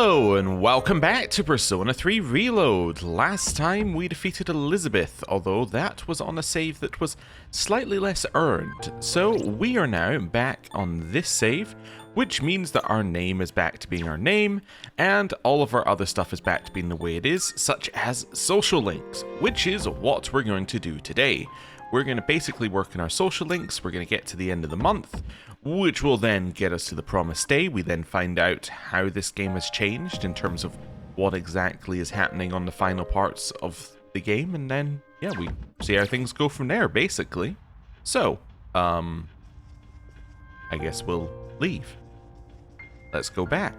Hello and welcome back to Persona 3 Reload. Last time we defeated Elizabeth, although that was on a save that was slightly less earned. So we are now back on this save, which means that our name is back to being our name, and all of our other stuff is back to being the way it is, such as social links, which is what we're going to do today. We're going to basically work on our social links, we're going to get to the end of the month, which will then get us to the promised day. We then find out how this game has changed in terms of what exactly is happening on the final parts of the game, and then, yeah, we see how things go from there, basically. So, I guess we'll leave. Let's go back.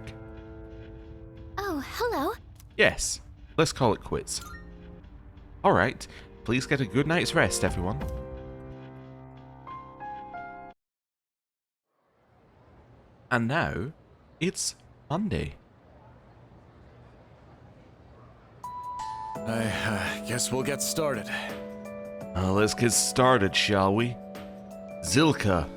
Oh, hello. Yes, let's call it quits. Alright, please get a good night's rest, everyone. And now, it's Monday. I guess we'll get started. Let's get started, shall we? Zilka,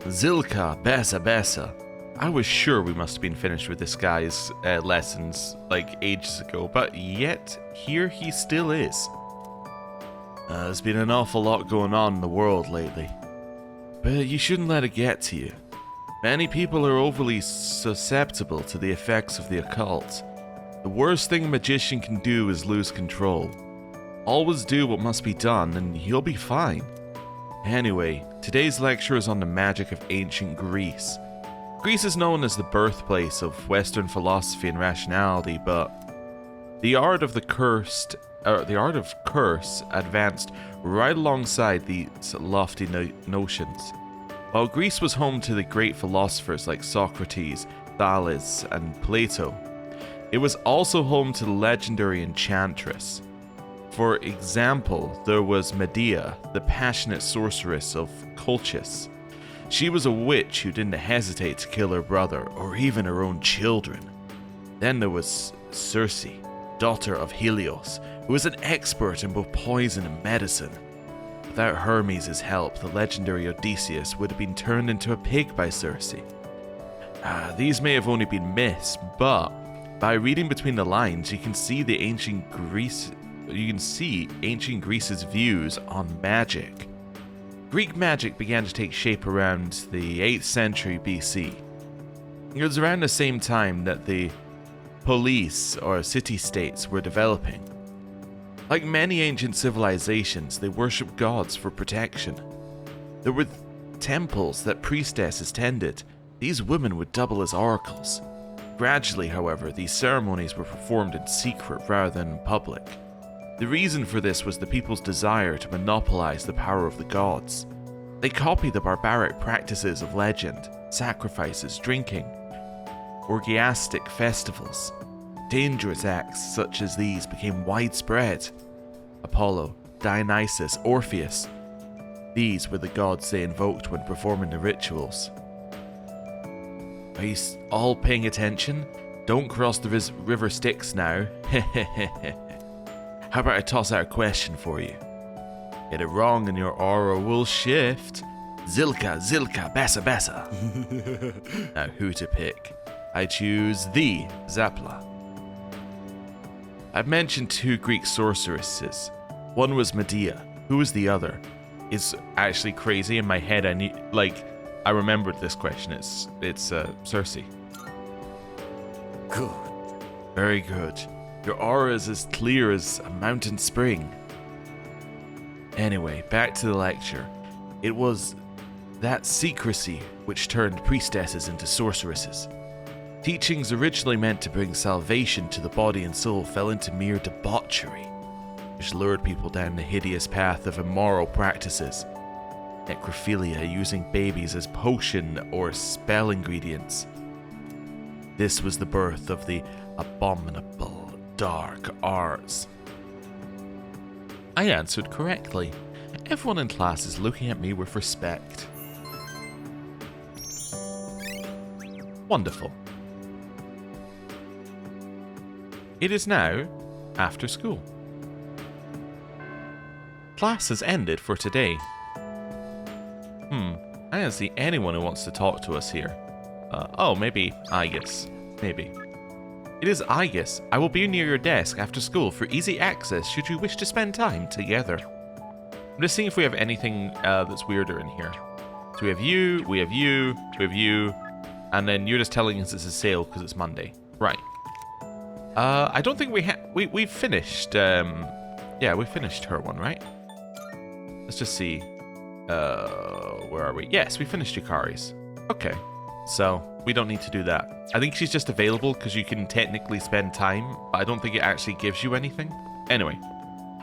Bessa. I was sure we must have been finished with this guy's lessons like ages ago, but yet, here he still is. There's been an awful lot going on in the world lately. But you shouldn't let it get to you. Many people are overly susceptible to the effects of the occult. The worst thing a magician can do is lose control. Always do what must be done and you'll be fine. Anyway, today's lecture is on the magic of ancient Greece. Greece is known as the birthplace of Western philosophy and rationality, but the art of curse advanced right alongside these lofty notions. While Greece was home to the great philosophers like Socrates, Thales, and Plato, it was also home to the legendary enchantress. For example, there was Medea, the passionate sorceress of Colchis. She was a witch who didn't hesitate to kill her brother or even her own children. Then there was Circe, daughter of Helios, who was an expert in both poison and medicine. Without Hermes' help, the legendary Odysseus would have been turned into a pig by Circe. These may have only been myths, but by reading between the lines, you can see ancient Greece's views on magic. Greek magic began to take shape around the 8th century BC. It was around the same time that the police or city-states were developing. Like many ancient civilizations, they worshipped gods for protection. There were temples that priestesses tended. These women would double as oracles. Gradually, however, these ceremonies were performed in secret rather than in public. The reason for this was the people's desire to monopolize the power of the gods. They copied the barbaric practices of legend, sacrifices, drinking, orgiastic festivals. Dangerous acts such as these became widespread. Apollo, Dionysus, Orpheus. These were the gods they invoked when performing the rituals. Are you all paying attention? Don't cross the river Styx now. How about I toss out a question for you? Get it wrong and your aura will shift. Zilka, Bessa. Now who to pick? I choose the Zapla. I've mentioned 2 Greek sorceresses. One was Medea. Who was the other? It's actually crazy in my head. I remembered this question. It's Circe. Good. Very good. Your aura is as clear as a mountain spring. Anyway, back to the lecture. It was that secrecy which turned priestesses into sorceresses. Teachings originally meant to bring salvation to the body and soul fell into mere debauchery, which lured people down the hideous path of immoral practices. Necrophilia, using babies as potion or spell ingredients. This was the birth of the abominable dark arts. I answered correctly. Everyone in class is looking at me with respect. Wonderful. It is now after school. Class has ended for today. I don't see anyone who wants to talk to us here. Oh, maybe I guess. Maybe. It is Aegis. I will be near your desk after school for easy access should you wish to spend time together. I'm just seeing if we have anything that's weirder in here. So we have you, we have you, we have you, and then you're just telling us it's a sale because it's Monday. Right. I don't think we've finished. Yeah, we finished her one, right? Let's just see. Where are we? Yes, we finished Yukari's. Okay. So, we don't need to do that. I think she's just available because you can technically spend time, but I don't think it actually gives you anything. Anyway,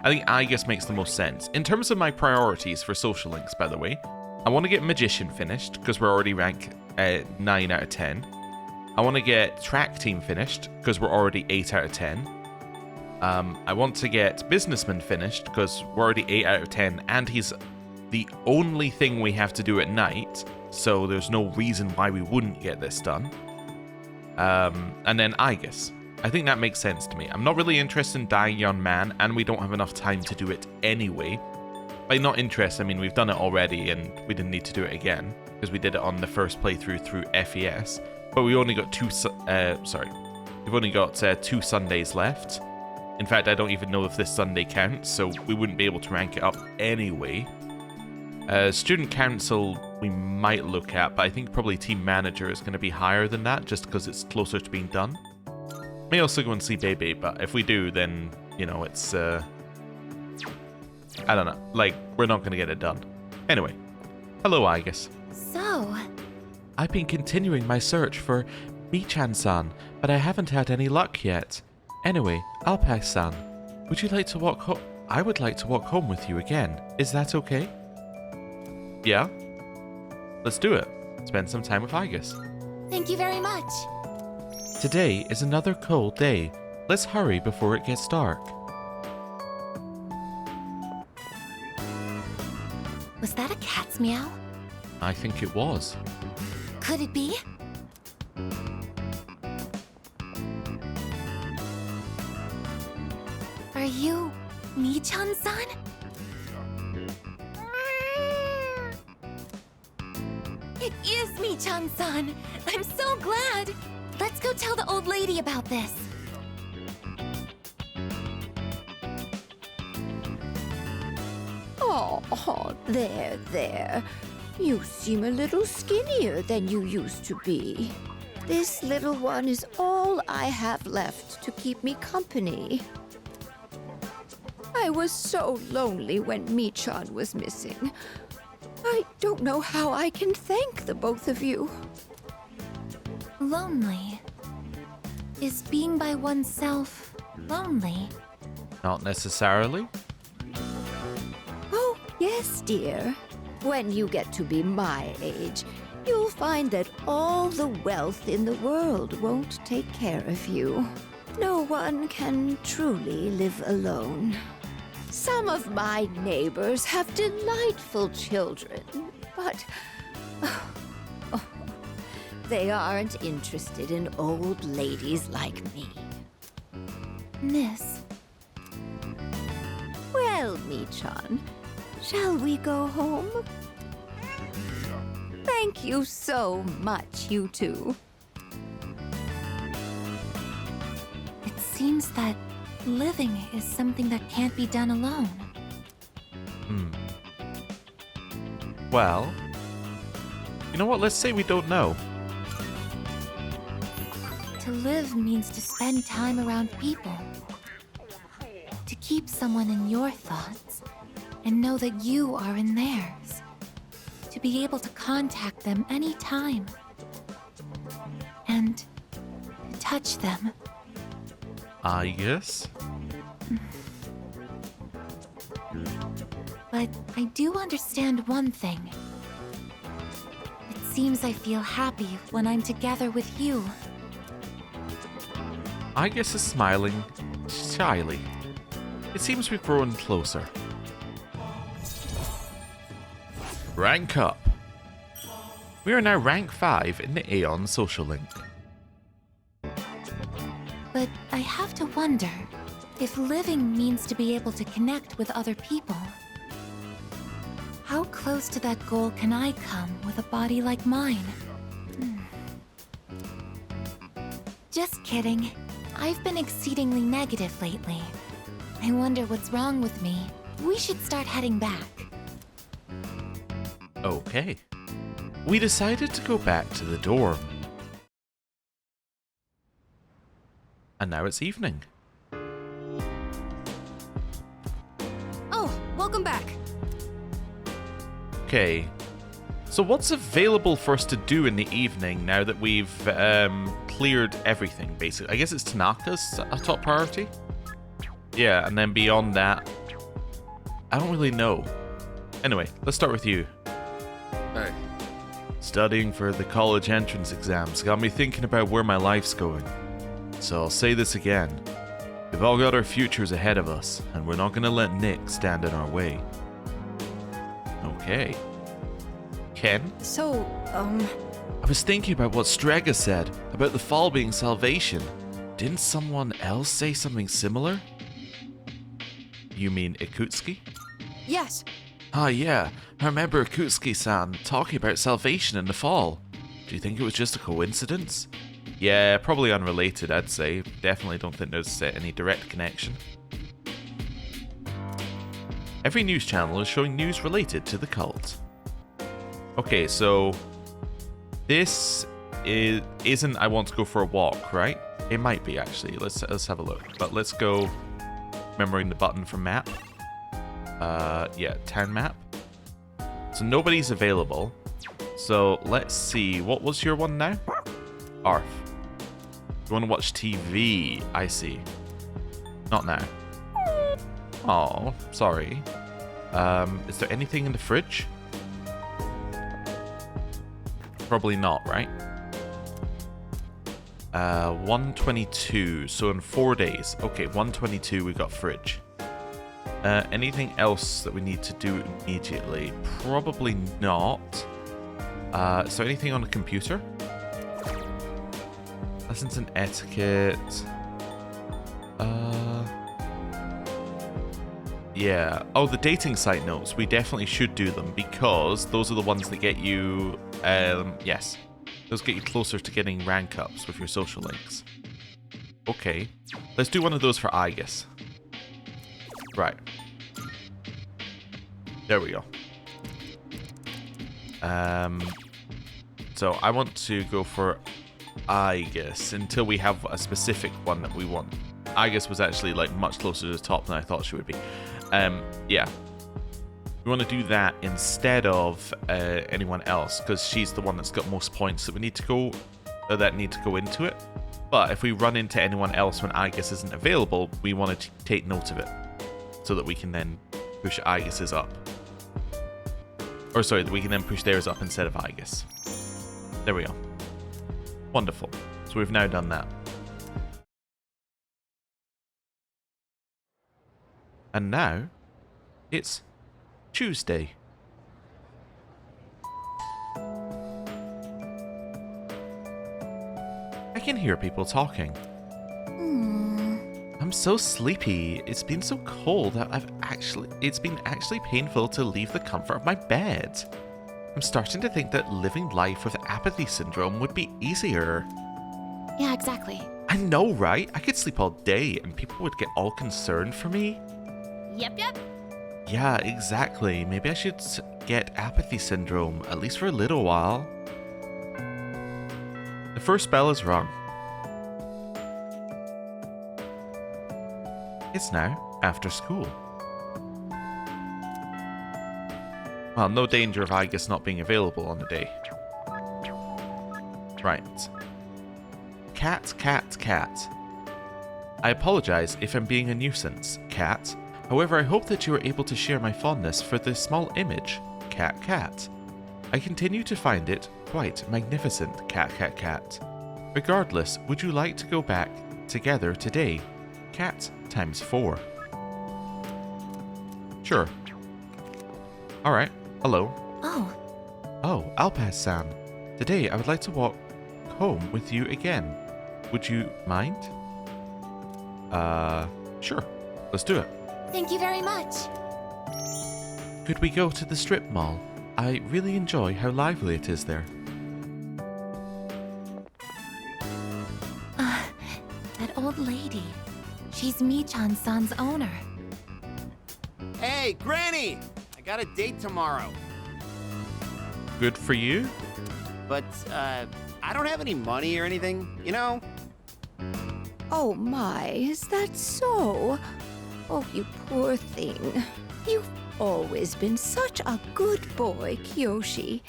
I think Aegis makes the most sense. In terms of my priorities for social links, by the way, I want to get Magician finished because we're already rank 9 out of 10. I want to get Track Team finished because we're already 8 out of 10. I want to get Businessman finished because we're already 8 out of 10 and he's the only thing we have to do at night. So there's no reason why we wouldn't get this done. And then Aegis. I think that makes sense to me. I'm not really interested in dying young man, and we don't have enough time to do it anyway. By not interested, I mean we've done it already, and we didn't need to do it again because we did it on the first playthrough through FES. But we only got we've only got 2 Sundays left. In fact, I don't even know if this Sunday counts, so we wouldn't be able to rank it up anyway. Student council we might look at, but I think probably team manager is going to be higher than that just because it's closer to being done. May also go and see Bebe, but if we do, then, you know, it's, I don't know, like, we're not going to get it done. Anyway, hello, Aegis. So, I've been continuing my search for Michan-san, but I haven't had any luck yet. Anyway, Alpax-san, would you like to walk home? I would like to walk home with you again. Is that okay? Yeah? Let's do it. Spend some time with Aegis. thank you very much. Today is another cold day. Let's hurry before it gets dark. Was that a cat's meow? I think it was. Could it be? Are you Michan-san? It is Michan-san! I'm so glad! Let's go tell the old lady about this. Oh, there. You seem a little skinnier than you used to be. This little one is all I have left to keep me company. I was so lonely when Michan was missing. I don't know how I can thank the both of you. Lonely. Is being by oneself lonely? Not necessarily. Oh, yes, dear. When you get to be my age, you'll find that all the wealth in the world won't take care of you. No one can truly live alone. Some of my neighbors have delightful children, but they aren't interested in old ladies like me. Miss, Well, Michan, shall we go home? Thank you so much, you two. it seems that living is something that can't be done alone. Well, you know what? Let's say we don't know. To live means to spend time around people. To keep someone in your thoughts and know that you are in theirs. To be able to contact them anytime. And to touch them. Aegis? But I do understand one thing. It seems I feel happy when I'm together with you. Aegis is smiling shyly. It seems we've grown closer. Rank up. We are now rank 5 in the Aeon social link. But I have to wonder if living means to be able to connect with other people. How close to that goal can I come with a body like mine? Just kidding. I've been exceedingly negative lately. I wonder what's wrong with me. We should start heading back. Okay. We decided to go back to the dorm. And now it's evening. Oh, welcome back. Okay. So what's available for us to do in the evening now that we've cleared everything, basically? I guess it's Tanaka's a top priority? Yeah, and then beyond that, I don't really know. Anyway, let's start with you. Hey. Studying for the college entrance exams got me thinking about where my life's going. So I'll say this again. We've all got our futures ahead of us, and we're not gonna let Nick stand in our way. Okay. Ken? So, I was thinking about what Strega said about the fall being salvation. Didn't someone else say something similar? You mean Ikutsuki? yes. Ah, yeah. I remember Ikutsuki-san talking about salvation in the fall. Do you think it was just a coincidence? Yeah, probably unrelated, I'd say. Definitely don't think there's any direct connection. Every news channel is showing news related to the cult. Okay, so this isn't I want to go for a walk, right? It might be, actually. Let's have a look. But let's go remembering the button for map. Yeah, town map. So nobody's available. So let's see. What was your one now? Arf. You want to watch TV? I see. Not now. Oh, sorry. Is there anything in the fridge? Probably not, right? 122. So in 4 days. Okay, 122 we got fridge. Anything else that we need to do immediately? Probably not. Is there anything on the computer? Lessons in etiquette. Yeah. Oh, the dating site notes. We definitely should do them because those are the ones that get you... yes. Those get you closer to getting rank ups with your social links. Okay. Let's do one of those for Aegis. Right. There we go. So I want to go for Aegis until we have a specific one that we want. Aegis was actually like much closer to the top than I thought she would be. Yeah. We want to do that instead of anyone else because she's the one that's got most points that we need to go that need to go into it. But if we run into anyone else when Aegis isn't available, we want to take note of it so that we can then push Aegis's up. Or sorry, that we can then push theirs up instead of Aegis. There we go. Wonderful. So we've now done that. And now, it's Tuesday. I can hear people talking. I'm so sleepy. It's been so cold that it's been actually painful to leave the comfort of my bed. I'm starting to think that living life with apathy syndrome would be easier. Yeah, exactly. I know, right? I could sleep all day and people would get all concerned for me. Yep. Yeah, exactly. Maybe I should get apathy syndrome, at least for a little while. The first bell is rung. It's now after school. Well, no danger of Aegis not being available on the day. Right. Cat. I apologize if I'm being a nuisance, Cat. However, I hope that you are able to share my fondness for this small image, Cat. I continue to find it quite magnificent, Cat. Regardless, would you like to go back together today? Cat times 4. Sure. Alright, hello. Oh, Alpax-san. Today I would like to walk home with you again. Would you mind? Sure. Let's do it. Thank you very much. Could we go to the strip mall? I really enjoy how lively it is there. That old lady She's Michan-san's owner. Hey, Granny! I got a date tomorrow. Good for you. But, I don't have any money or anything, you know? Oh my, is that so? Oh, you poor thing. You've always been such a good boy, Kyoshi.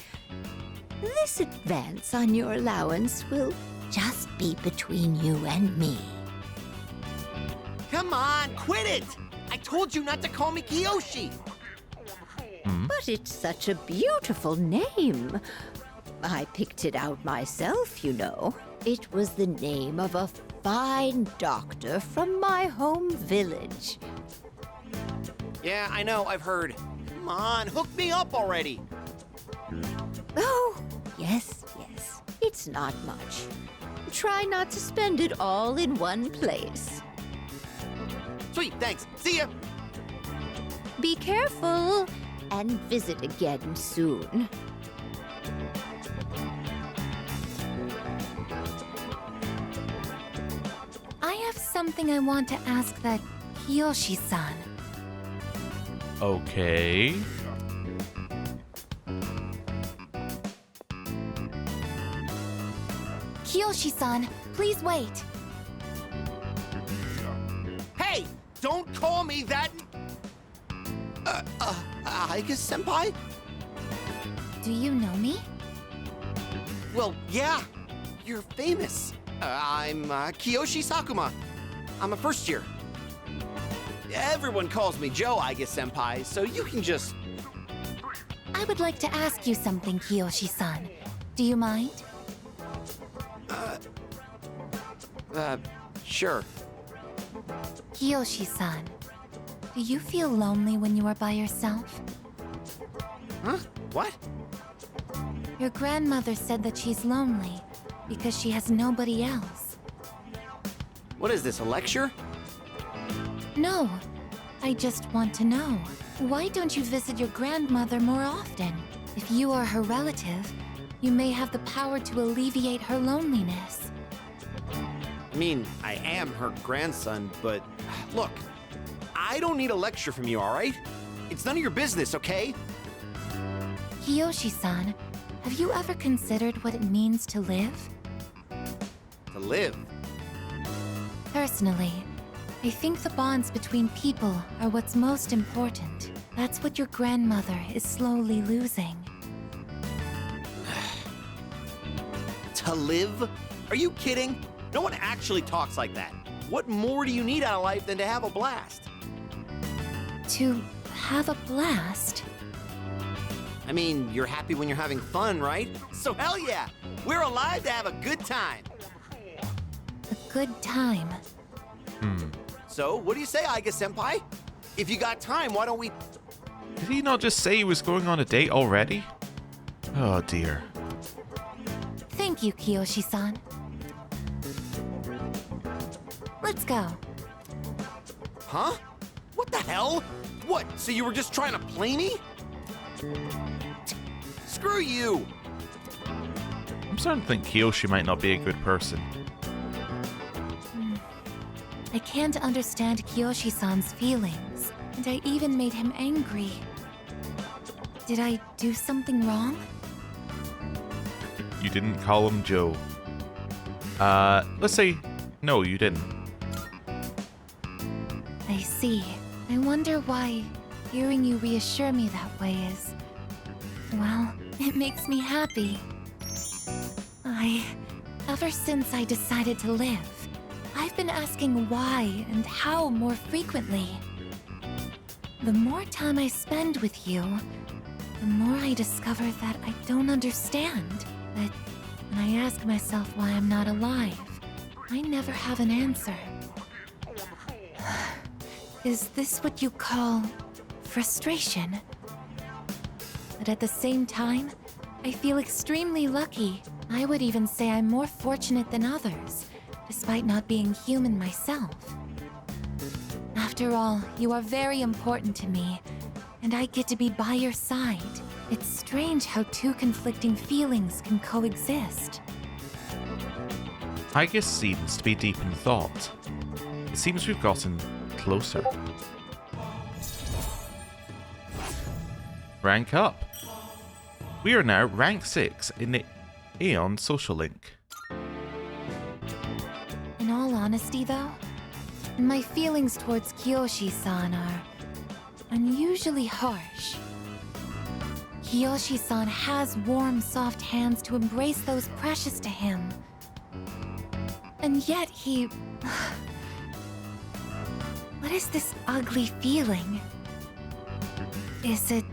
This advance on your allowance will just be between you and me. Come on, quit it! I told you not to call me Kiyoshi! But it's such a beautiful name. I picked it out myself, you know. It was the name of a fine doctor from my home village. Yeah, I know, I've heard. Come on, hook me up already! Oh, yes. It's not much. Try not to spend it all in one place. Sweet, thanks. See ya! Be careful and visit again soon. I have something I want to ask that Kiyoshi-san. Okay. Kiyoshi-san, please wait. Hey! Don't call me that! I guess senpai? Do you know me? Well, yeah. You're famous. I'm Kiyoshi Sakuma. I'm a first year. Everyone calls me Joe, I guess, senpai, so you can just... I would like to ask you something, Kiyoshi-san. Do you mind? Sure. Kiyoshi-san, do you feel lonely when you are by yourself? Huh? What? Your grandmother said that she's lonely because she has nobody else. What is this, a lecture? No, I just want to know. Why don't you visit your grandmother more often? If you are her relative, you may have the power to alleviate her loneliness. I mean, I am her grandson, but look, I don't need a lecture from you, all right? It's none of your business, okay? Kiyoshi-san, have you ever considered what it means to live? To live. Personally, I think the bonds between people are what's most important. That's what your grandmother is slowly losing. To live? Are you kidding? No one actually talks like that. What more do you need out of life than to have a blast? To have a blast? I mean, you're happy when you're having fun, right? So hell yeah! We're alive to have a good time! A good time. So, what do you say, Aiga senpai? If you got time, why don't we... Did he not just say he was going on a date already? Oh dear. Thank you, Kiyoshi-san. Let's go. Huh? What the hell? What, so you were just trying to play me? Screw you! I'm starting to think Kiyoshi might not be a good person. I can't understand Kiyoshi-san's feelings, and I even made him angry. Did I do something wrong? You didn't call him Joe. Let's say, no, you didn't. I see. I wonder why hearing you reassure me that way is... well, it makes me happy. Ever since I decided to live, I've been asking why and how more frequently. The more time I spend with you, the more I discover that I don't understand. That when I ask myself why I'm not alive, I never have an answer. Is this what you call frustration? But at the same time, I feel extremely lucky. I would even say I'm more fortunate than others, despite not being human myself. After all, you are very important to me, and I get to be by your side. It's strange how two conflicting feelings can coexist. I guess seems to be deep in thought. It seems we've gotten closer. Rank up. We are now rank 6 in the Aeon Social Link. In all honesty, though, my feelings towards Kiyoshi-san are unusually harsh. Kiyoshi-san has warm, soft hands to embrace those precious to him. And yet he... What is this ugly feeling? Is it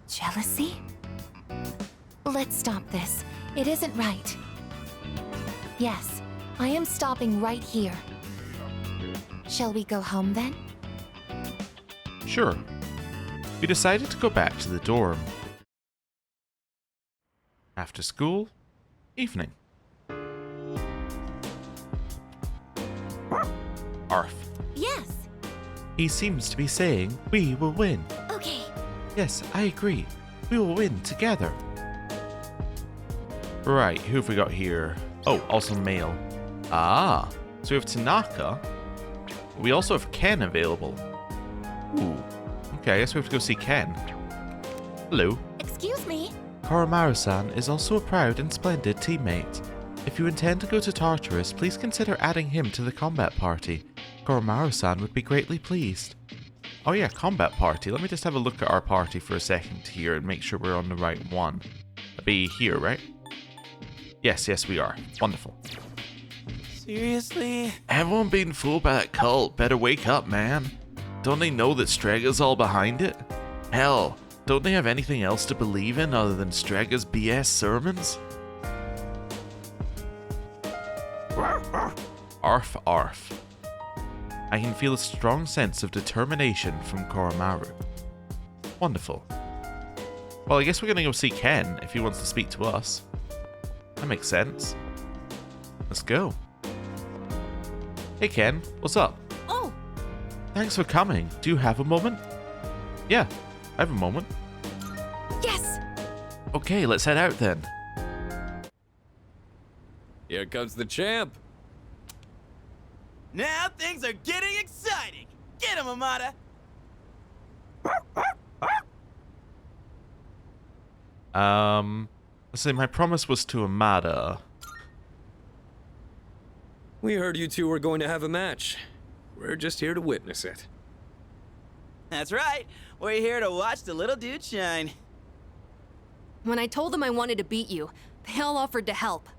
jealousy? Let's stop this. It isn't right. Yes, I am stopping right here. Shall we go home then? Sure. We decided to go back to the dorm. After school, evening. Arf. Yes. He seems to be saying we will win. Okay. Yes, I agree. We will win together. Right, who have we got here? Oh, also male. Ah, so we have Tanaka. We also have Ken available. Ooh. Okay, I guess we have to go see Ken. Hello. Excuse me. Koromaru-san is also a proud and splendid teammate. If you intend to go to Tartarus, please consider adding him to the combat party. Koromaru-san would be greatly pleased. Oh yeah, combat party. Let me just have a look at our party for a second here and make sure we're on the right one. That'd be here, right? Yes, we are. Wonderful. Seriously? Everyone being fooled by that cult better wake up, man. Don't they know that Strega's all behind it? Hell, don't they have anything else to believe in other than Strega's BS sermons? Arf, arf. I can feel a strong sense of determination from Koromaru. Wonderful. Well, I guess we're gonna go see Ken if he wants to speak to us. That makes sense. Let's go. Hey Ken, what's up? Oh, Thanks for coming. Do you have a moment? Yeah, I have a moment. yes! Okay, let's head out then. Here comes the champ. Now things are getting exciting. Get him, Amada. Let's see, my promise was to Amada. We heard you two were going to have a match. We're just here to witness it. That's right. We're here to watch the little dude shine. When I told them I wanted to beat you, they all offered to help.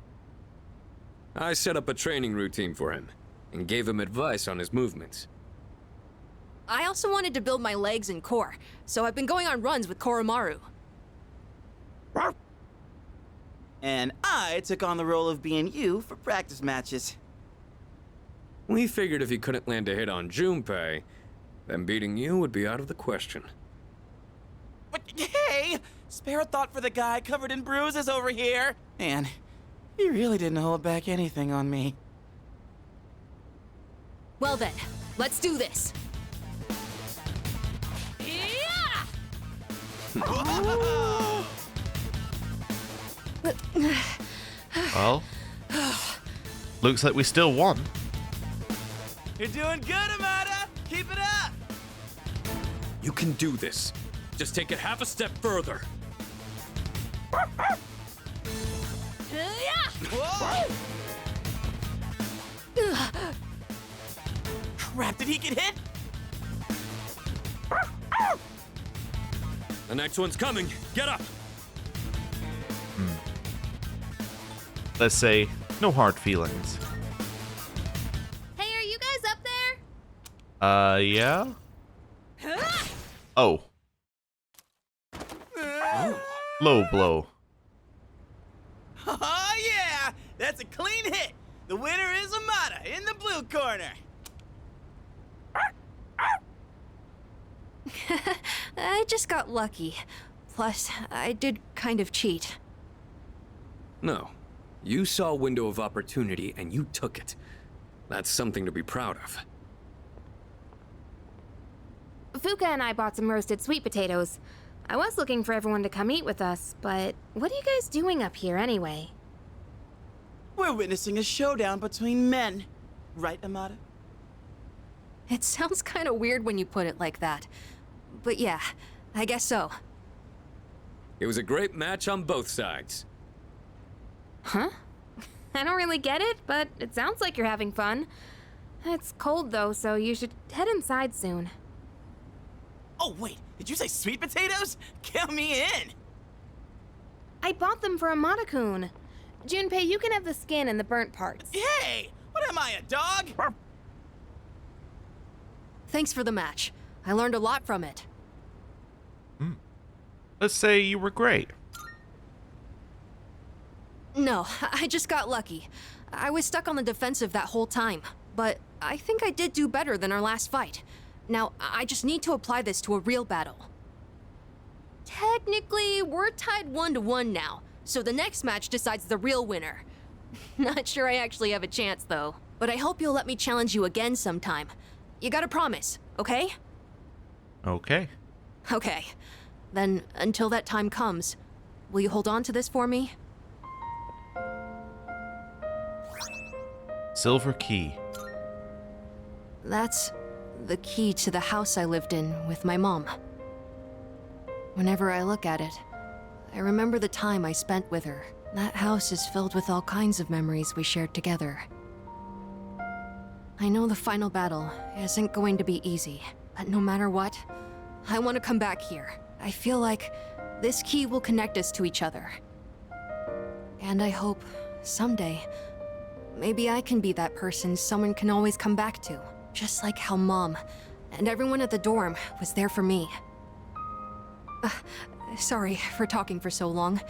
I set up a training routine for him and gave him advice on his movements. I also wanted to build my legs and core, so I've been going on runs with Koromaru. And I took on the role of being you for practice matches. We figured if he couldn't land a hit on Junpei, then beating you would be out of the question. But hey! Spare a thought for the guy covered in bruises over here. Man, he really didn't hold back anything on me. Well then, let's do this. Yeah! Well, looks like we still won. You're doing good, Amada. Keep it up. You can do this. Just take it half a step further. Whoa! Crap, did he get hit? The next one's coming. Get up. Let's say, no hard feelings. Hey, are you guys up there? Yeah? Oh. Low blow. Oh yeah! That's a clean hit! The winner is Amada in the blue corner! I just got lucky. Plus, I did kind of cheat. No. You saw a window of opportunity and you took it. That's something to be proud of. Fuka and I bought some roasted sweet potatoes. I was looking for everyone to come eat with us, but what are you guys doing up here anyway? We're witnessing a showdown between men. Right, Amada? It sounds kind of weird when you put it like that. But yeah, I guess so. It was a great match on both sides. Huh? I don't really get it, but it sounds like you're having fun. It's cold though, so you should head inside soon. Oh, wait, did you say sweet potatoes? Count me in! I bought them for Amada-kun. Junpei, you can have the skin and the burnt parts. Hey! What am I, a dog? Thanks for the match. I learned a lot from it. Let's say you were great. No, I just got lucky. I was stuck on the defensive that whole time, but I think I did do better than our last fight. Now, I just need to apply this to a real battle. Technically, we're tied 1-1 now, so the next match decides the real winner. Not sure I actually have a chance, though. But I hope you'll let me challenge you again sometime. You gotta promise, okay? Okay. Okay. Then, until that time comes, will you hold on to this for me? Silver key. That's the key to the house I lived in with my mom. Whenever I look at it, I remember the time I spent with her. That house is filled with all kinds of memories we shared together. I know the final battle isn't going to be easy, but no matter what, I want to come back here. I feel like this key will connect us to each other. And I hope, someday, maybe I can be that person someone can always come back to. Just like how Mom and everyone at the dorm was there for me. Sorry for talking for so long.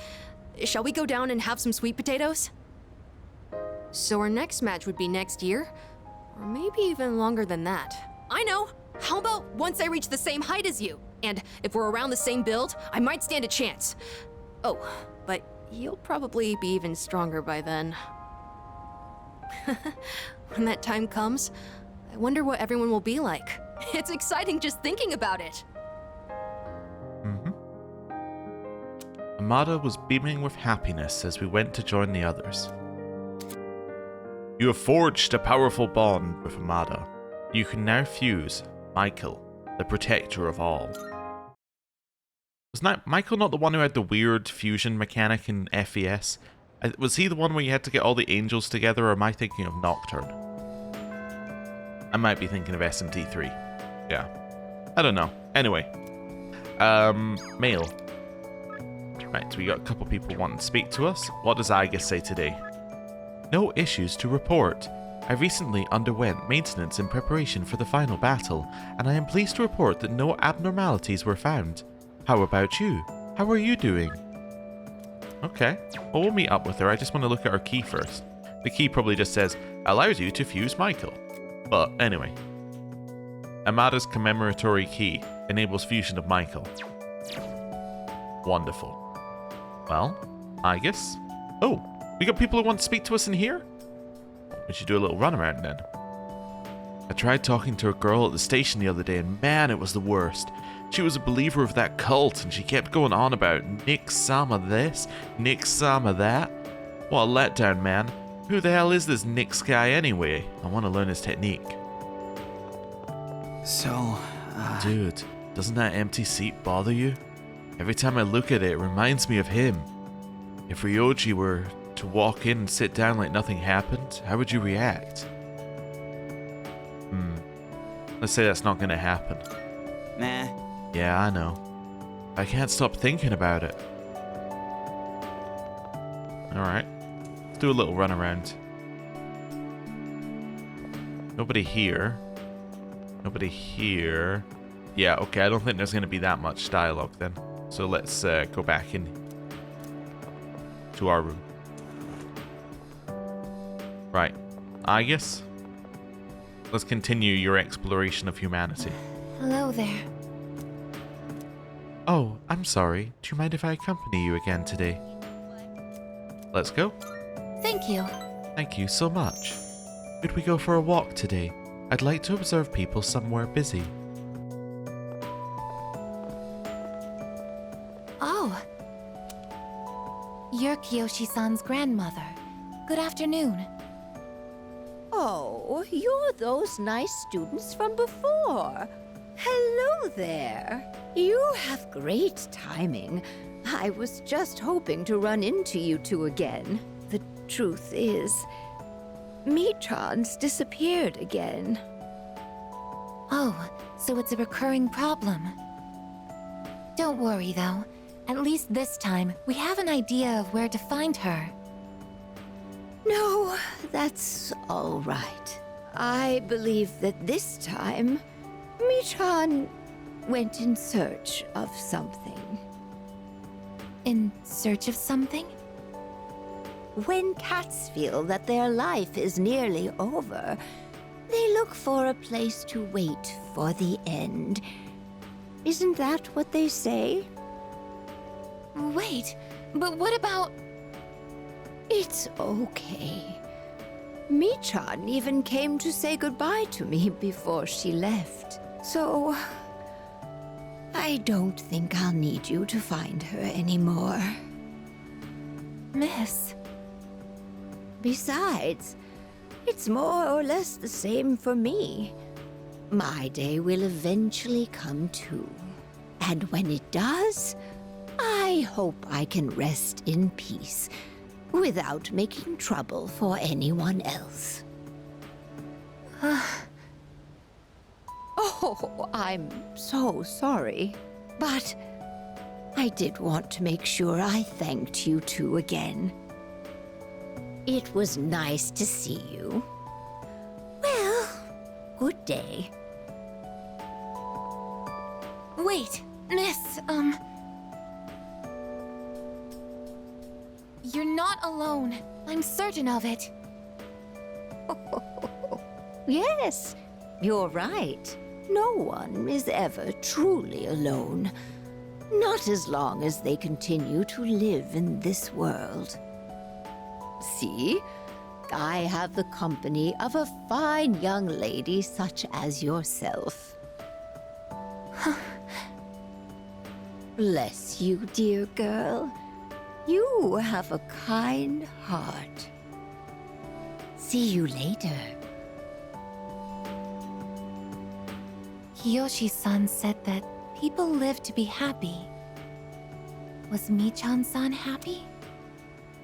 Shall we go down and have some sweet potatoes? So our next match would be next year? Or maybe even longer than that. I know! How about once I reach the same height as you? And if we're around the same build, I might stand a chance. Oh, but you'll probably be even stronger by then. When that time comes, I wonder what everyone will be like. It's exciting just thinking about it. Amada was beaming with happiness as we went to join the others. You have forged a powerful bond with Amada. You can now fuse Michael, the protector of all. Was not Michael not the one who had the weird fusion mechanic in FES? Was he the one where you had to get all the angels together, or am I thinking of Nocturne? I might be thinking of SMT3. Yeah. I don't know. Anyway. Mail. Right, so we got a couple people wanting to speak to us. What does Aegis say today? No issues to report. I recently underwent maintenance in preparation for the final battle, and I am pleased to report that no abnormalities were found. How about you? How are you doing? Okay, well, we'll meet up with her. I just want to look at her key first. The key probably just says, allows you to fuse Michael. But anyway. Amada's commemoratory key enables fusion of Michael. Wonderful. Well, I guess. Oh, we got people who want to speak to us in here? We should do a little runaround then. I tried talking to a girl at the station the other day, and man, it was the worst. She was a believer of that cult, and she kept going on about Nick Sama this, Nick Sama that. What a letdown, man. Who the hell is this Nick guy anyway? I want to learn his technique. So, Dude, doesn't that empty seat bother you? Every time I look at it, it reminds me of him. If Ryoji were to walk in and sit down like nothing happened, how would you react? Let's say that's not gonna happen. nah. Yeah, I know. I can't stop thinking about it. Alright. Let's do a little run around. Nobody here. Nobody here. Yeah, okay, I don't think there's gonna be that much dialogue then. So let's go back in to our room. Right. I guess. Let's continue your exploration of humanity. Hello there. Oh, I'm sorry. Do you mind if I accompany you again today? Let's go. Thank you. Thank you so much. Could we go for a walk today? I'd like to observe people somewhere busy. Oh. You're Kiyoshi-san's grandmother. Good afternoon. Oh, you're those nice students from before. Hello there. You have great timing. I was just hoping to run into you two again. The truth is, Michan's disappeared again. Oh, so it's a recurring problem. Don't worry, though. At least this time, we have an idea of where to find her. No, that's all right. I believe that this time, Michan went in search of something. In search of something? When cats feel that their life is nearly over, they look for a place to wait for the end. Isn't that what they say? Wait, but what about... It's okay. Michan even came to say goodbye to me before she left. So, I don't think I'll need you to find her anymore. Miss... Besides, it's more or less the same for me. My day will eventually come too. And when it does, I hope I can rest in peace without making trouble for anyone else. Oh, I'm so sorry. But I did want to make sure I thanked you two again. It was nice to see you. Well, good day. Wait, Miss, You're not alone. I'm certain of it. Yes, you're right. No one is ever truly alone. Not as long as they continue to live in this world. See? I have the company of a fine young lady such as yourself. Bless you, dear girl. You have a kind heart. See you later. Kiyoshi-san said that people live to be happy. Was Michan-san happy?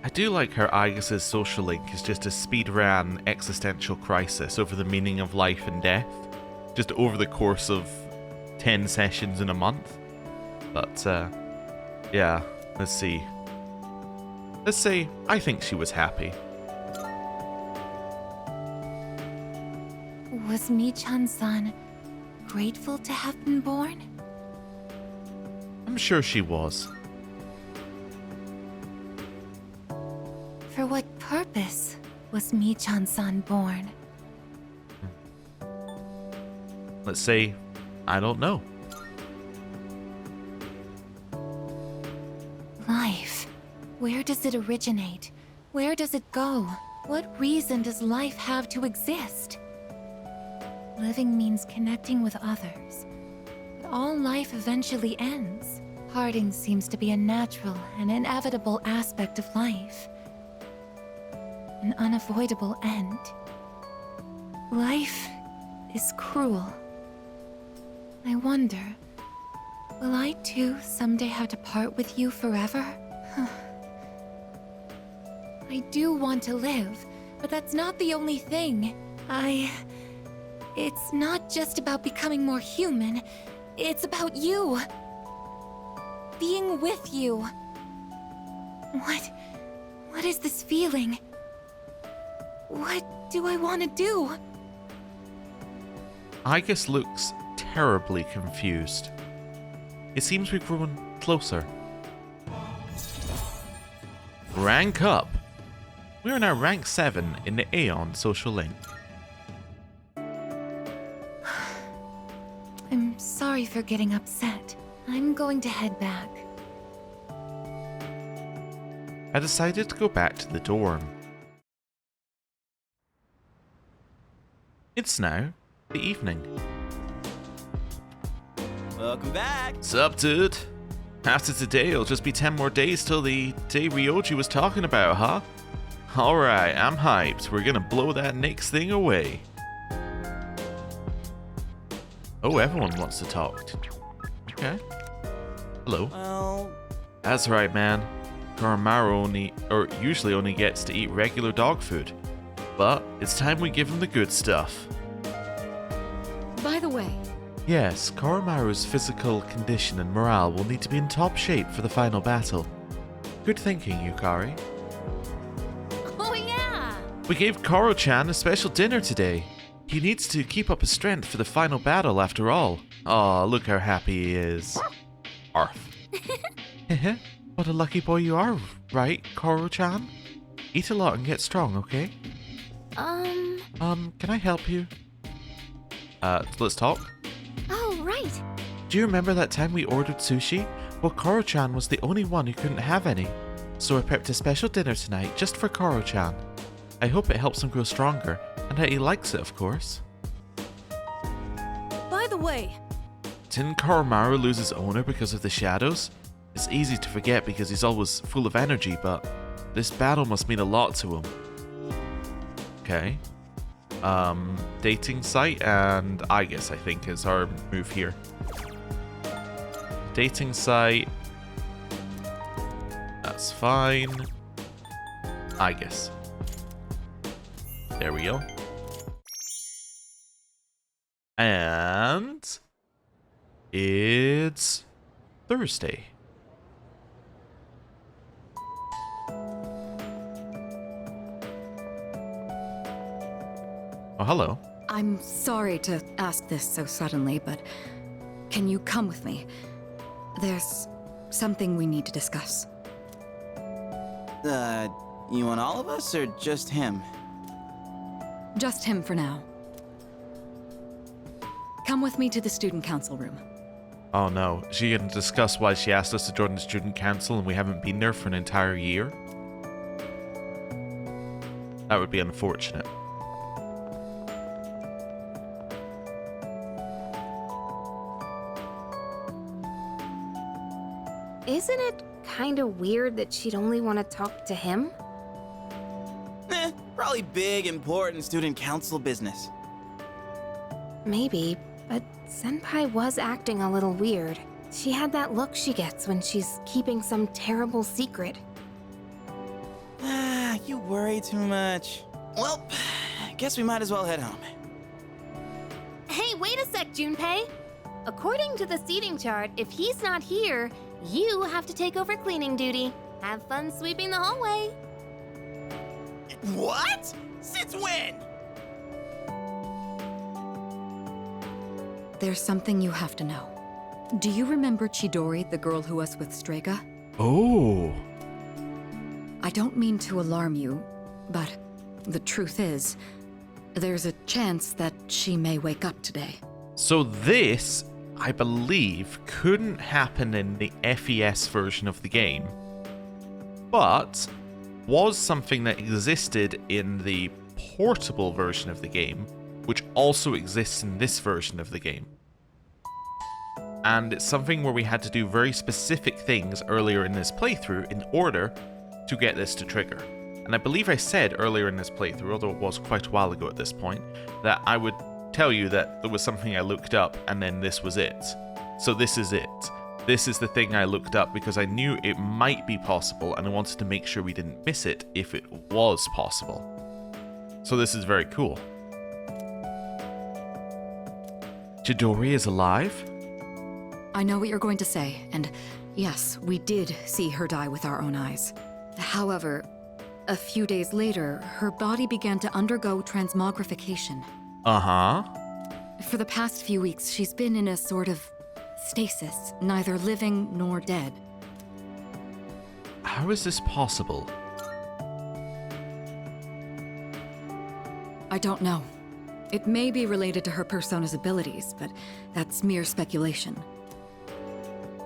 I do like how Aigis' social link is just a speed-ran existential crisis over the meaning of life and death, just over the course of 10 sessions in a month. But, yeah, let's see. Let's say, I think she was happy. Was Michan-san grateful to have been born? I'm sure she was. For what purpose was Michan-san born? Let's say, I don't know. Life. Where does it originate? Where does it go? What reason does life have to exist? Living means connecting with others. But all life eventually ends. Parting seems to be a natural and inevitable aspect of life. An unavoidable end. Life is cruel. I wonder, will I too someday have to part with you forever? I do want to live, but that's not the only thing. It's not just about becoming more human. It's about you. Being with you. What is this feeling? What do I want to do? Aigis looks terribly confused. It seems we've grown closer. Rank up. We are now rank 7 in the Aeon social link. I'm sorry for getting upset. I'm going to head back. I decided to go back to the dorm. It's now the evening. Welcome back. Sup, dude? After today, it'll just be 10 more days till the day Ryoji was talking about, huh? Alright, I'm hyped. We're gonna blow that next thing away. Oh, everyone wants to talk. Okay. Hello. Well, That's right, man. Koromaru usually only gets to eat regular dog food. But it's time we give him the good stuff. By the way, Yes, Koromaru's physical condition and morale will need to be in top shape for the final battle. Good thinking, Yukari. Oh, yeah! We gave Koro-chan a special dinner today. He needs to keep up his strength for the final battle after all. Aw, look how happy he is. Arf. What a lucky boy you are, right, Koro-chan? Eat a lot and get strong, okay? Can I help you? Let's talk. Oh, right. Do you remember that time we ordered sushi? Well, Koro-chan was the only one who couldn't have any. So I prepped a special dinner tonight just for Koro-chan. I hope it helps him grow stronger, and that he likes it, of course. By the way, Didn't Koromaru lose his owner because of the shadows? It's easy to forget because he's always full of energy, but this battle must mean a lot to him. Okay. Dating site and I guess I think is our move here. Dating site. That's fine. I guess. There we go. And it's Thursday. Oh, hello. I'm sorry to ask this so suddenly, but can you come with me? There's something we need to discuss. you want all of us or just him? Just him for now. Come with me to the student council room. Oh no, is she gonna discuss why she asked us to join the student council and we haven't been there for an entire year? That would be unfortunate. Isn't it kind of weird that she'd only want to talk to him? Probably big, important student council business. Maybe, but Senpai was acting a little weird. She had that look she gets when she's keeping some terrible secret. You worry too much. Well, guess we might as well head home. Hey, wait a sec, Junpei! According to the seating chart, if he's not here, you have to take over cleaning duty. Have fun sweeping the hallway. What? Since when? There's something you have to know. Do you remember Chidori, the girl who was with Strega? Oh. I don't mean to alarm you, but the truth is, there's a chance that she may wake up today. So this, I believe, couldn't happen in the FES version of the game, but was something that existed in the portable version of the game, which also exists in this version of the game. And it's something where we had to do very specific things earlier in this playthrough in order to get this to trigger. And I believe I said earlier in this playthrough, although it was quite a while ago at this point, that I would tell you that there was something I looked up and then this was it. So this is it. This is the thing I looked up because I knew it might be possible and I wanted to make sure we didn't miss it if it was possible. So this is very cool. Chidori is alive? I know what you're going to say, and yes, we did see her die with our own eyes. However, a few days later, her body began to undergo transmogrification. Uh-huh. For the past few weeks, she's been in a sort of stasis, neither living nor dead. How is this possible? I don't know. It may be related to her persona's abilities, but that's mere speculation.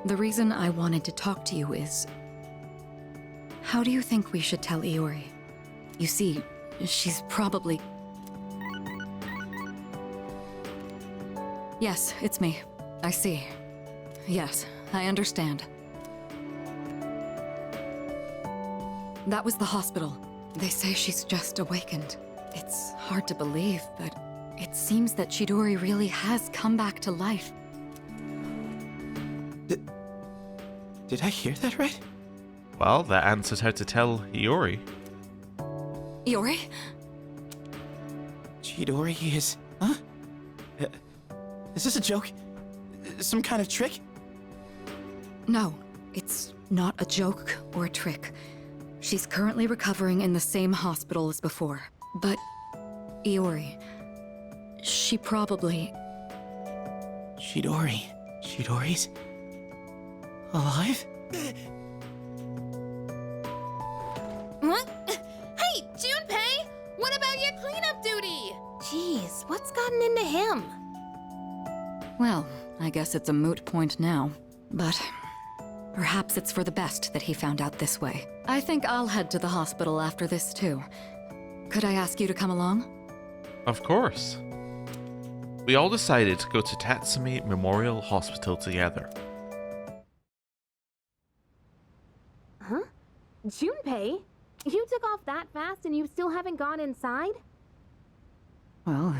The reason I wanted to talk to you is... How do you think we should tell Iori? You see, she's probably... Yes, it's me. I see. Yes, I understand. That was the hospital. They say she's just awakened. It's hard to believe, but it seems that Chidori really has come back to life. Did I hear that right? Well, that answers how to tell Iori. Iori? Chidori is... Huh? Is this a joke? Some kind of trick? No, it's not a joke or a trick. She's currently recovering in the same hospital as before. But Iori, she probably... Chidori's... alive? What? Hey, Junpei! What about your cleanup duty? Jeez, what's gotten into him? Well, I guess it's a moot point now. But perhaps it's for the best that he found out this way. I think I'll head to the hospital after this too. Could I ask you to come along? Of course. We all decided to go to Tatsumi Memorial Hospital together. Huh? Junpei? You took off that fast and you still haven't gone inside? Well,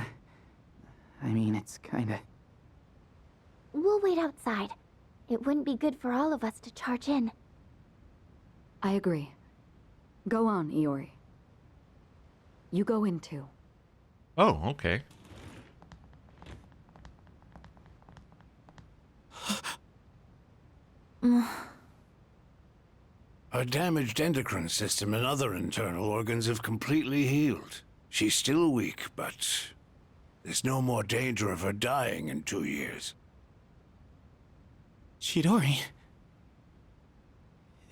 I mean, it's kinda... We'll wait outside. It wouldn't be good for all of us to charge in. I agree. Go on, Iori. You go in too. Oh, okay. Her damaged endocrine system and other internal organs have completely healed. She's still weak, but there's no more danger of her dying in 2 years. Chidori?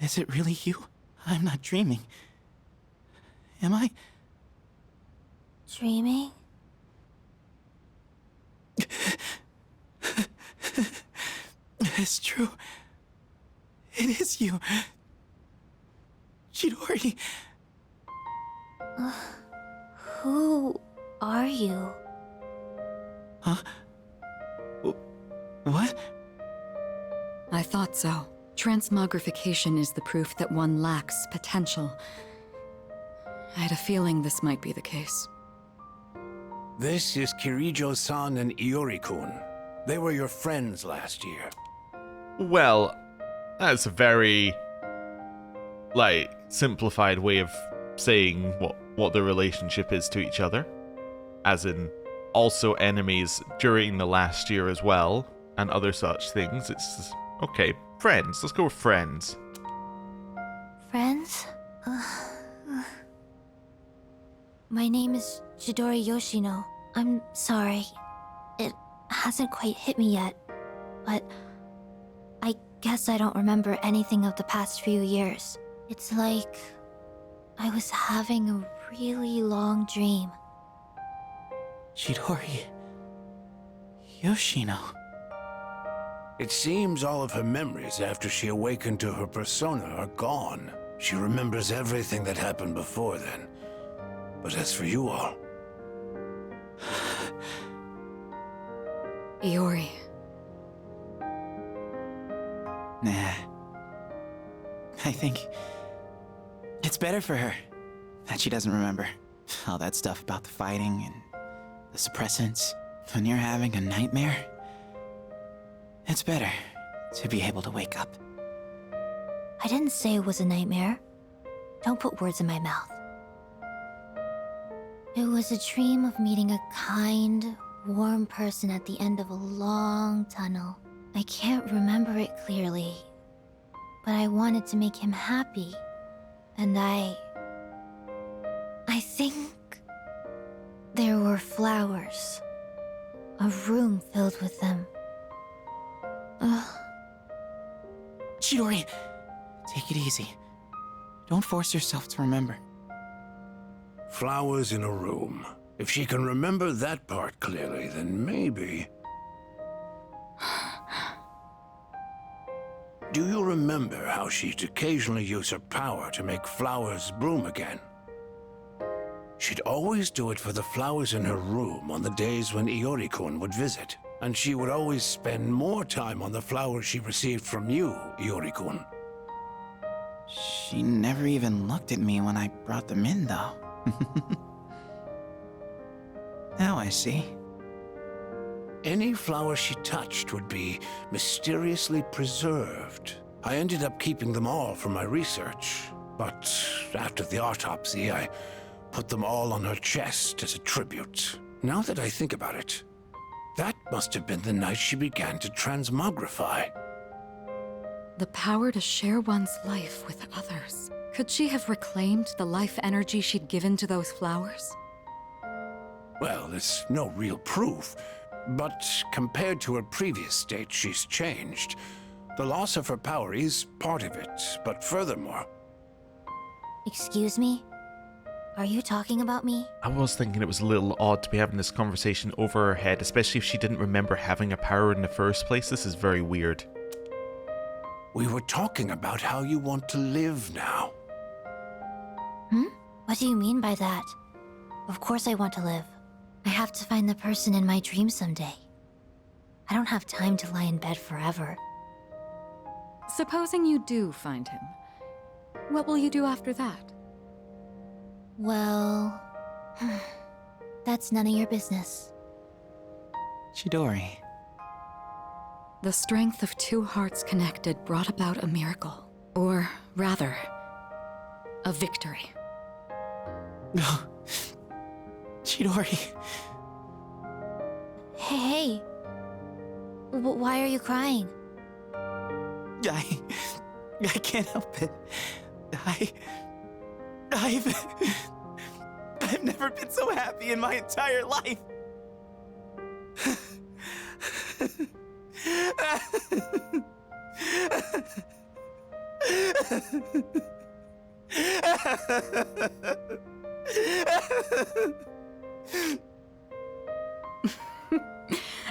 Is it really you? I'm not dreaming. Am I? Dreaming? It's true. It is you. Chidori. Who are you? Huh? What? I thought so. Transmogrification is the proof that one lacks potential. I had a feeling this might be the case. This is Kirijo-san and Iori-kun. They were your friends last year. Well, that's a very, simplified way of saying what the relationship is to each other. As in, also enemies during the last year as well, and other such things. It's just, okay, friends. Let's go with friends. Friends? My name is Chidori Yoshino. I'm sorry. It hasn't quite hit me yet, but I guess I don't remember anything of the past few years. It's like I was having a really long dream. Chidori. Yoshino. It seems all of her memories after she awakened to her persona are gone. She remembers everything that happened before then. But as for you all... Iori. Nah. I think it's better for her that she doesn't remember all that stuff about the fighting and the suppressants. When you're having a nightmare, it's better to be able to wake up. I didn't say it was a nightmare. Don't put words in my mouth. It was a dream of meeting a kind, warm person at the end of a long tunnel. I can't remember it clearly, but I wanted to make him happy, and I think there were flowers. A room filled with them. Chidori, take it easy. Don't force yourself to remember. Flowers in a room. If she can remember that part clearly, then maybe... Do you remember how she'd occasionally use her power to make flowers bloom again? She'd always do it for the flowers in her room on the days when Iori-kun would visit. And she would always spend more time on the flowers she received from you, Iori-kun. She never even looked at me when I brought them in, though. Now I see. Any flower she touched would be mysteriously preserved. I ended up keeping them all for my research, but after the autopsy, I put them all on her chest as a tribute. Now that I think about it, that must have been the night she began to transmogrify. The power to share one's life with others. Could she have reclaimed the life energy she'd given to those flowers? Well, there's no real proof, but compared to her previous state, she's changed. The loss of her power is part of it, but furthermore... Excuse me? Are you talking about me? I was thinking it was a little odd to be having this conversation over her head, especially if she didn't remember having a power in the first place. This is very weird. We were talking about how you want to live now. What do you mean by that? Of course I want to live. I have to find the person in my dream someday. I don't have time to lie in bed forever. Supposing you do find him, what will you do after that? Well... that's none of your business. Chidori. The strength of two hearts connected brought about a miracle. Or, rather, a victory. Chidori. Hey. Why are you crying? I can't help it. I've never been so happy in my entire life.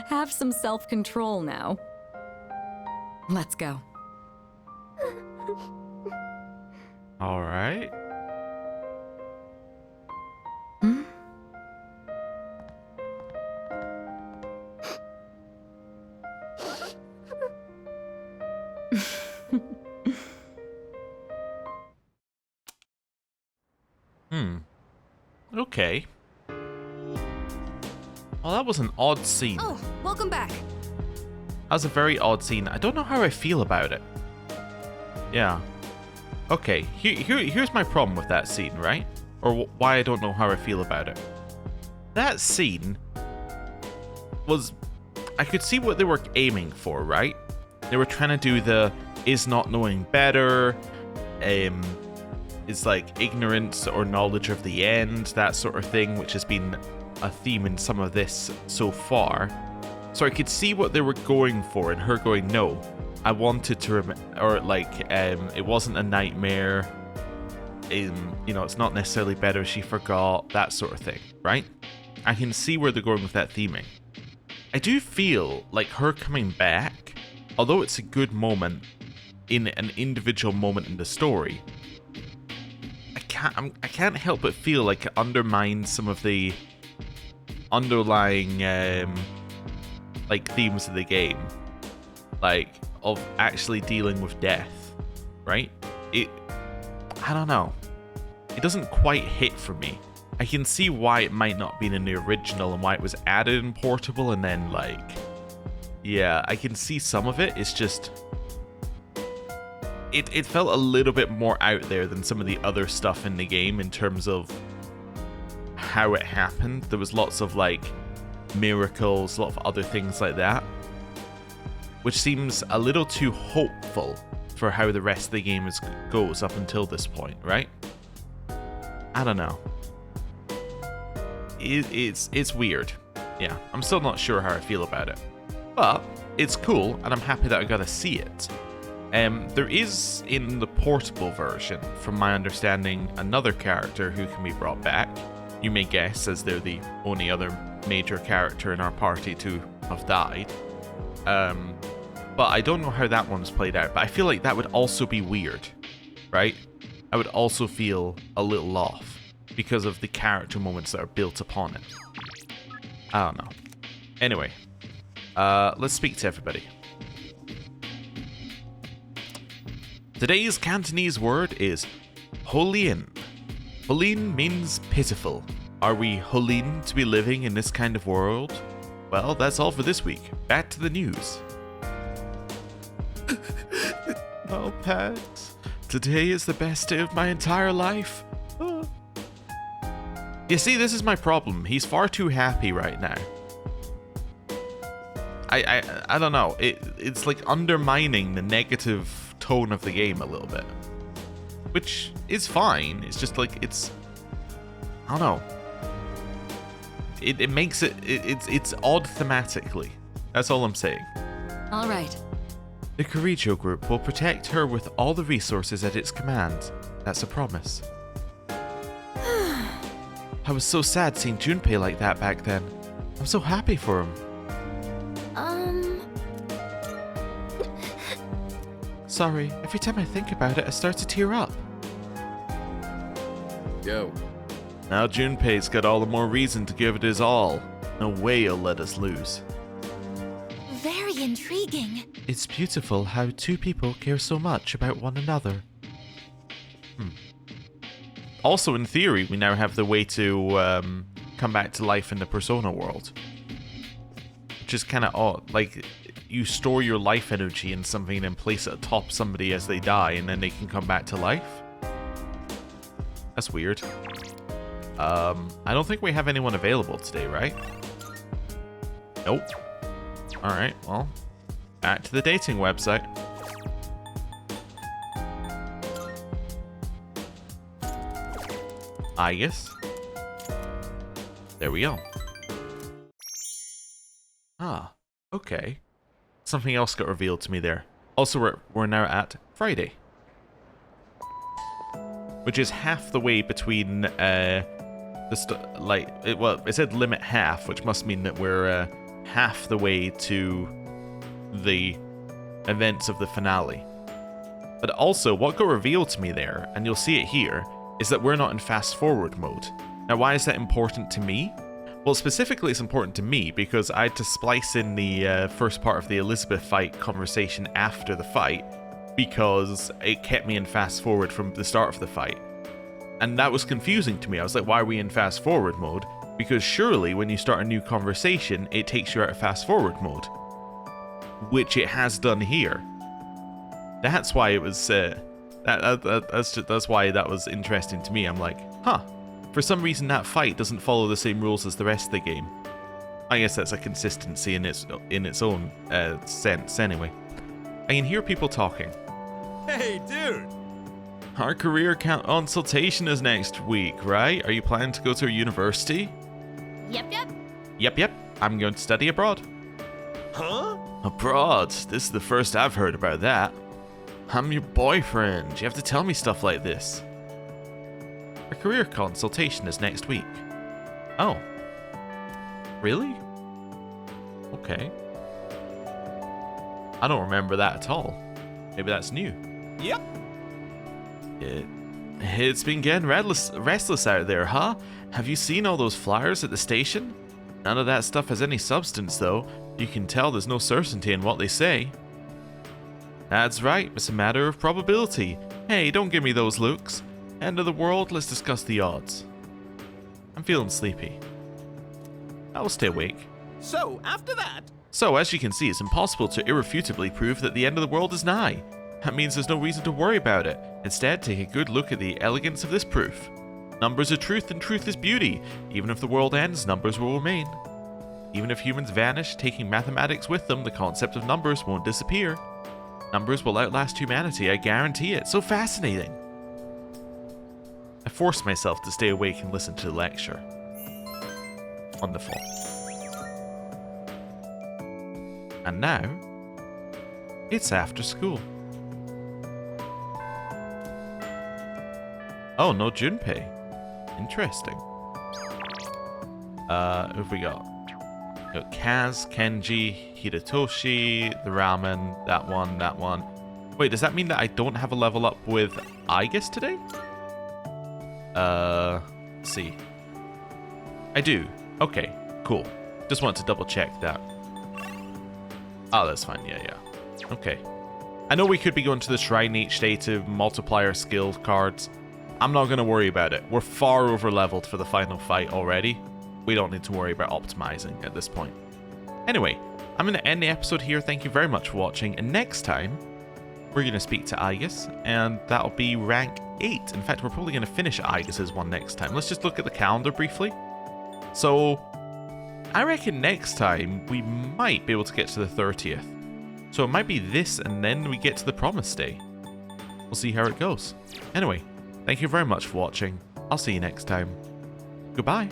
Have some self-control now. Let's go. All right. Okay. Well, that was an odd scene. Oh, welcome back. That was a very odd scene. I don't know how I feel about it. Yeah. Okay, here's my problem with that scene, right? Or why I don't know how I feel about it. That scene was... I could see what they were aiming for, right? They were trying to do the is not knowing better, is like ignorance or knowledge of the end, that sort of thing, which has been a theme in some of this so far. So I could see what they were going for, and her going, no, I wanted to it wasn't a nightmare, you know, it's not necessarily better, she forgot, that sort of thing, right? I can see where they're going with that theming. I do feel like her coming back, although it's a good moment in an individual moment in the story, I can't help but feel like it undermines some of the underlying like themes of the game, like of actually dealing with death, right? I don't know, it doesn't quite hit for me. I can see why it might not be in the original and why it was added in Portable, and then like, yeah, I can see some of it. It's just it felt a little bit more out there than some of the other stuff in the game in terms of how it happened. There was lots of like miracles, a lot of other things like that, which seems a little too hopeful for how the rest of the game goes up until this point, right? I don't know. It's weird. Yeah, I'm still not sure how I feel about it, but it's cool, and I'm happy that I got to see it. There is, in the portable version, from my understanding, another character who can be brought back. You may guess, as they're the only other major character in our party to have died. But I don't know how that one's played out, but I feel like that would also be weird, right? I would also feel a little off because of the character moments that are built upon it. I don't know. Anyway, let's speak to everybody. Today's Cantonese word is Holien. Holien means pitiful. Are we Holien to be living in this kind of world? Well, that's all for this week. Back to the news. Oh, Pax. Today is the best day of my entire life. You see, this is my problem. He's far too happy right now. I don't know. It's like undermining the negative tone of the game a little bit. Which is fine. It's just like, I don't know. It makes it's odd thematically. That's all I'm saying. All right. The Kirijo group will protect her with all the resources at its command. That's a promise. I was so sad seeing Junpei like that back then. I'm so happy for him. Sorry, every time I think about it, I start to tear up. Go. Now Junpei's got all the more reason to give it his all. No way he'll let us lose. Very intriguing. It's beautiful how two people care so much about one another. Also, in theory, we now have the way to come back to life in the Persona world. Which is kind of odd. Like, you store your life energy in something and place it atop somebody as they die, and then they can come back to life? That's weird. I don't think we have anyone available today, right? Nope. Alright, well, back to the dating website. I guess. There we go. Ah, okay. Something else got revealed to me there. Also, we're now at Friday. Which is half the way between, it said limit half, which must mean that we're half the way to the events of the finale. But also, what got revealed to me there, and you'll see it here, is that we're not in fast forward mode. Now, why is that important to me? Well, specifically it's important to me because I had to splice in the first part of the Elizabeth fight conversation after the fight because it kept me in fast forward from the start of the fight. And that was confusing to me. I was like, why are we in fast forward mode? Because surely when you start a new conversation, it takes you out of fast forward mode. Which it has done here. That's why it was, that's why that was interesting to me. I'm like, huh. For some reason that fight doesn't follow the same rules as the rest of the game. I guess that's a consistency in its own sense anyway. I can hear people talking. Hey, dude! Our career consultation is next week, right? Are you planning to go to a university? Yep. Yep. I'm going to study abroad. Huh? Abroad? This is the first I've heard about that. I'm your boyfriend. You have to tell me stuff like this. Our career consultation is next week. Oh. Really? Okay. I don't remember that at all. Maybe that's new. Yep. It's been getting restless out there, huh? Have you seen all those flyers at the station? None of that stuff has any substance, though. You can tell there's no certainty in what they say. That's right, it's a matter of probability. Hey, don't give me those looks. End of the world, let's discuss the odds. I'm feeling sleepy. I will stay awake. So, after that... So, as you can see, it's impossible to irrefutably prove that the end of the world is nigh. That means there's no reason to worry about it. Instead, take a good look at the elegance of this proof. Numbers are truth and truth is beauty. Even if the world ends, numbers will remain. Even if humans vanish, taking mathematics with them, the concept of numbers won't disappear. Numbers will outlast humanity, I guarantee it. So fascinating. I forced myself to stay awake and listen to the lecture. Wonderful. And now, it's after school. Oh, no Junpei. Interesting. Who have we got? We got Kaz, Kenji, Hidetoshi, the ramen, that one. Wait, does that mean that I don't have a level up with Aigis today? Let's see. I do. Okay, cool. Just want to double check that. Oh, that's fine. Yeah. Okay. I know we could be going to the shrine each day to multiply our skill cards. I'm not going to worry about it. We're far over leveled for the final fight already. We don't need to worry about optimizing at this point. Anyway, I'm going to end the episode here. Thank you very much for watching. And next time, we're going to speak to Aegis, and that'll be rank 8. In fact, we're probably going to finish Aegis's one next time. Let's just look at the calendar briefly. So, I reckon next time we might be able to get to the 30th. So it might be this, and then we get to the Promised Day. We'll see how it goes. Anyway, thank you very much for watching. I'll see you next time. Goodbye.